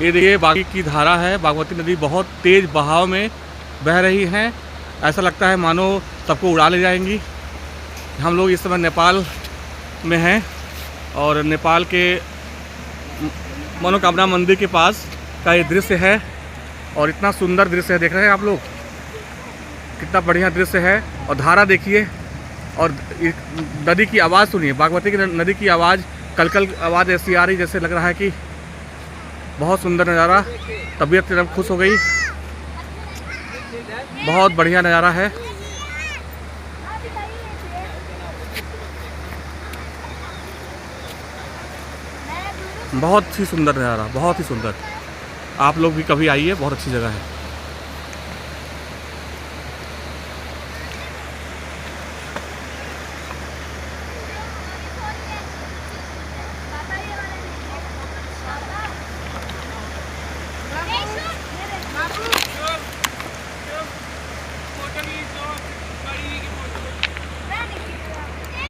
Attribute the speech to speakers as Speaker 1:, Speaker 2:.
Speaker 1: ये देखिए बागमती की धारा है। बागमती नदी बहुत तेज़ बहाव में बह रही है। ऐसा लगता है मानो सबको उड़ा ले जाएंगी। हम लोग इस समय नेपाल में हैं और नेपाल के मनोकामना मंदिर के पास का ये दृश्य है और इतना सुंदर दृश्य है। देख रहे हैं आप लोग, कितना बढ़िया दृश्य है। और धारा देखिए और नदी की आवाज़ सुनिए। बागमती की नदी की आवाज़, कलकल आवाज़ ऐसी आ रही जैसे लग रहा है कि बहुत सुंदर नज़ारा। तबीयत एकदम खुश हो गई। बहुत बढ़िया नज़ारा है। बहुत ही सुंदर नज़ारा, बहुत ही सुंदर। आप लोग भी कभी आइए, बहुत अच्छी जगह है।